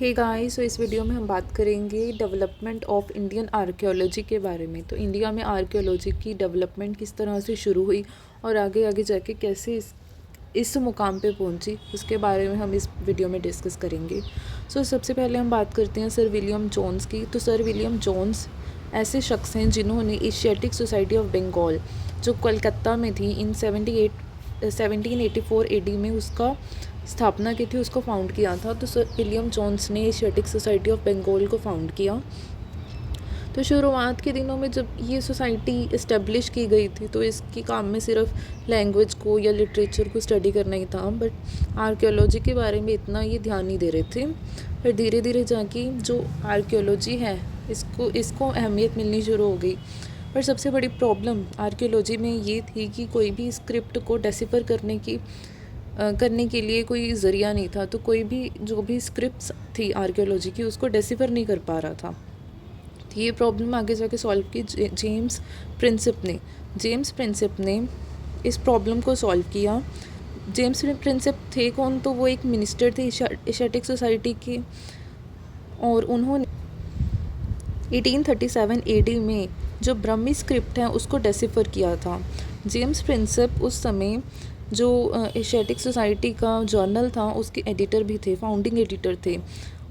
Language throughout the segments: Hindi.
हे गाइस, इस वीडियो में हम बात करेंगे डेवलपमेंट ऑफ इंडियन आर्कियोलॉजी के बारे में। तो इंडिया में आर्कियोलॉजी की डेवलपमेंट किस तरह से शुरू हुई और आगे आगे जाके कैसे इस मुकाम पे पहुंची, उसके बारे में हम इस वीडियो में डिस्कस करेंगे। सबसे पहले हम बात करते हैं सर विलियम जोन्स की। तो सर विलियम जोन्स ऐसे शख्स हैं जिन्होंने एशियाटिक सोसाइटी ऑफ बंगाल, जो कोलकाता में थी, इन 1784 AD में उसका स्थापना की थी, उसको फाउंड किया था। तो सर विलियम जोन्स ने एशियाटिक सोसाइटी ऑफ बंगाल को फाउंड किया। तो शुरुआत के दिनों में जब ये सोसाइटी इस्टेब्लिश की गई थी तो इसके काम में सिर्फ लैंग्वेज को या लिटरेचर को स्टडी करना ही था, बट आर्कियोलॉजी के बारे में इतना ये ध्यान नहीं दे रहे थे। पर धीरे धीरे जाके जो आर्कियोलॉजी है इसको अहमियत मिलनी शुरू हो गई। पर सबसे बड़ी प्रॉब्लम आर्कियोलॉजी में ये थी कि कोई भी स्क्रिप्ट को डेसिफर करने के लिए कोई ज़रिया नहीं था। तो कोई भी जो भी स्क्रिप्ट्स थी आर्कियोलॉजी की उसको डेसिफर नहीं कर पा रहा था। तो ये प्रॉब्लम आगे जाके सॉल्व की जेम्स प्रिंसिप ने इस प्रॉब्लम को सॉल्व किया। जेम्स प्रिंसिप थे कौन? तो वो एक मिनिस्टर थे एशियाटिक सोसाइटी के, और उन्होंने 1837 AD में जो ब्रह्मी स्क्रिप्ट है उसको डेसिफर किया था। जेम्स प्रिंसिप उस समय जो एशियाटिक सोसाइटी का जर्नल था उसके एडिटर भी थे, फाउंडिंग एडिटर थे,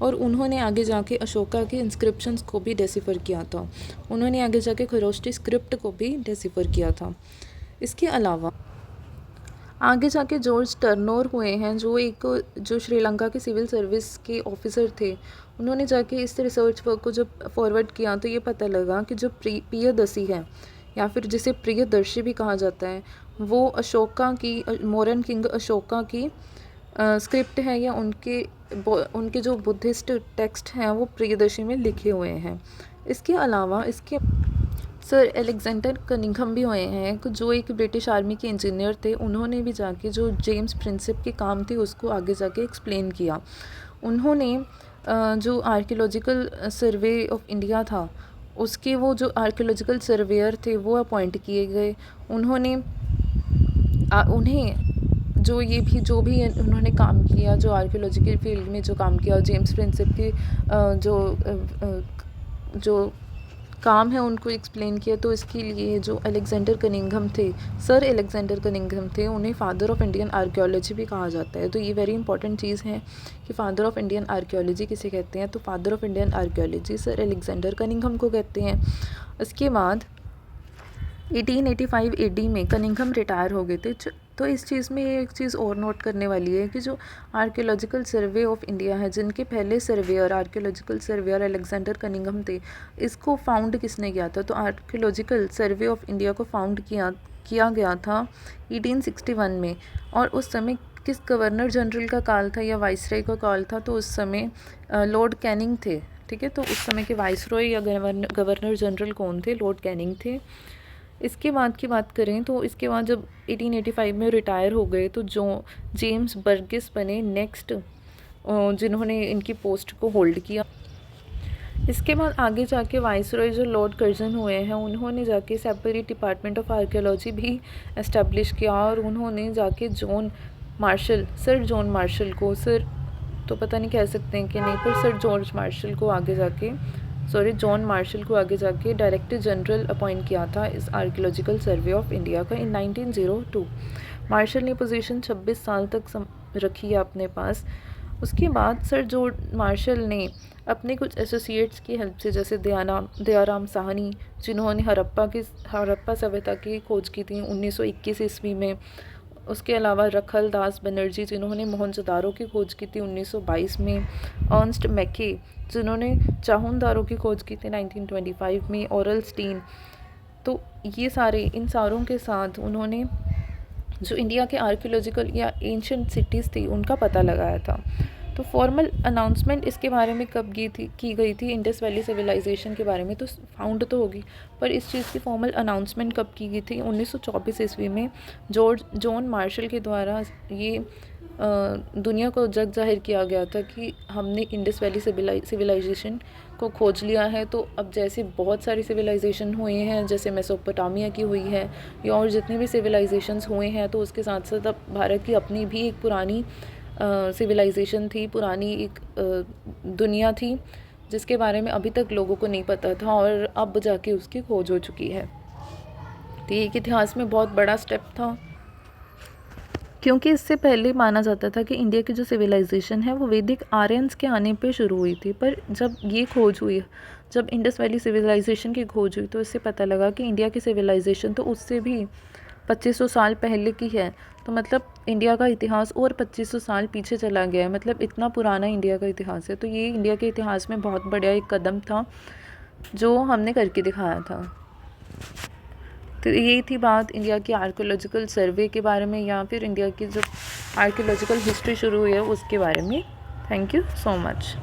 और उन्होंने आगे जाके अशोका के इंस्क्रिप्शंस को भी डेसिफर किया था। उन्होंने आगे जाके खरोष्टी स्क्रिप्ट को भी डेसिफर किया था। इसके अलावा आगे जाके जॉर्ज टर्नर हुए हैं, जो श्रीलंका के सिविल सर्विस के ऑफिसर थे। उन्होंने जाके इस रिसर्च वर्क को जब फॉरवर्ड किया तो ये पता लगा कि जो प्रियदर्शी है, या फिर जिसे प्रियदर्शी भी कहा जाता है, वो अशोका की, मोरन किंग अशोका की स्क्रिप्ट है, या उनके जो बुद्धिस्ट टेक्स्ट हैं वो प्रियदर्शी में लिखे हुए हैं। इसके अलावा इसके सर एलेक्जेंडर कनिंघम भी हुए हैं, जो एक ब्रिटिश आर्मी के इंजीनियर थे। उन्होंने भी जाके जो जेम्स प्रिंसिप के काम थे उसको आगे जाके एक्सप्लेन किया। उन्होंने जो आर्कियोलॉजिकल सर्वे ऑफ इंडिया था उसके वो जो आर्कियोलॉजिकल सर्वेयर थे वो अपॉइंट किए गए। उन्हें जो भी उन्होंने काम किया, जो आर्कियोलॉजी के फील्ड में जो काम किया, जेम्स प्रिंसिप के जो काम है उनको एक्सप्लेन किया। तो इसके लिए जो अलेक्जेंडर कनिंघम थे, सर अलेक्जेंडर कनिंघम थे, उन्हें फादर ऑफ इंडियन आर्कियोलॉजी भी कहा जाता है। तो ये वेरी इंपॉर्टेंट चीज़ है कि फादर ऑफ इंडियन आर्कियोलॉजी किसे कहते हैं। तो father of Indian archaeology sir Alexander Cunningham को कहते हैं। इसके बाद 1885 AD में कनिंघम रिटायर हो गए थे। तो इस चीज़ में एक चीज़ और नोट करने वाली है कि जो आर्कियोलॉजिकल सर्वे ऑफ इंडिया है, जिनके पहले surveyor archaeological surveyor Alexander Cunningham थे, इसको फाउंड किसने किया था? तो आर्कियोलॉजिकल सर्वे ऑफ इंडिया को फाउंड किया गया था 1861 में। और उस समय किस गवर्नर जनरल का काल था या वाइसरॉय का काल था? तो उस समय लॉर्ड कैनिंग थे। ठीक है, तो उस समय के वाइसरॉय या गवर्नर जनरल कौन थे? लॉर्ड कैनिंग थे। इसके बाद की बात करें तो इसके बाद जब 1885 में रिटायर हो गए तो जो जेम्स बर्गिस बने नेक्स्ट, जिन्होंने इनकी पोस्ट को होल्ड किया। इसके बाद आगे जाके वाइसरॉय जो लॉर्ड कर्जन हुए हैं, उन्होंने जाके सेपरेट डिपार्टमेंट ऑफ आर्कियोलॉजी भी एस्टेब्लिश किया, और उन्होंने जाके सर जॉन मार्शल को, सर तो पता नहीं कह सकते हैं कि नहीं, पर सर जॉन मार्शल को आगे जाके डायरेक्टर जनरल अपॉइंट किया था इस आर्कियोलॉजिकल सर्वे ऑफ इंडिया का इन 1902। मार्शल ने पोजीशन 26 साल तक रखी है अपने पास। उसके बाद सर जॉन मार्शल ने अपने कुछ एसोसिएट्स की हेल्प से, जैसे दयाराम साहनी, जिन्होंने हड़प्पा सभ्यता की खोज की थी 1921 ईस्वी में। उसके अलावा रखल दास बनर्जी, जिन्होंने मोहनजोदारो की खोज की थी 1922 में। अर्नस्ट मैके, जिन्होंने चाहुनदारो की खोज की थी 1925 में। Aurel Stein. तो इन सारों के साथ उन्होंने जो इंडिया के आर्कियोलॉजिकल या एंशिएंट सिटीज़ थी उनका पता लगाया था। तो फॉर्मल अनाउंसमेंट इसके बारे में कब की गई थी, इंडस वैली सिविलाइजेशन के बारे में? तो फाउंड तो होगी, पर इस चीज़ की फॉर्मल अनाउंसमेंट कब की गई थी? 1924 ईस्वी में जॉन मार्शल के द्वारा ये दुनिया को जग जाहिर किया गया था कि हमने इंडस वैली सिविलाइजेशन को खोज लिया है। तो अब जैसे बहुत सारी सिविलाइजेशन हुए हैं, जैसे मेसोपोटामिया की हुई है या और जितने भी सिविलाइजेशंस हुए हैं, तो उसके साथ साथ अब भारत की अपनी भी एक पुरानी सिविलाइजेशन थी, पुरानी एक दुनिया थी जिसके बारे में अभी तक लोगों को नहीं पता था और अब जाके उसकी खोज हो चुकी है। तो ये एक इतिहास में बहुत बड़ा स्टेप था, क्योंकि इससे पहले माना जाता था कि इंडिया की जो सिविलाइजेशन है वो वैदिक आर्यंस के आने पे शुरू हुई थी, पर जब ये खोज हुई, जब इंडस वैली सिविलाइजेशन की खोज हुई, तो इससे पता लगा कि इंडिया की सिविलाइजेशन तो उससे भी 2500 साल पहले की है। तो मतलब इंडिया का इतिहास और 2500 साल पीछे चला गया है, मतलब इतना पुराना इंडिया का इतिहास है। तो ये इंडिया के इतिहास में बहुत बढ़िया एक कदम था जो हमने करके दिखाया था। तो यही थी बात इंडिया की आर्कोलॉजिकल सर्वे के बारे में, या फिर इंडिया की जो आर्कोलॉजिकल हिस्ट्री शुरू हुई है उसके बारे में। Thank you so much.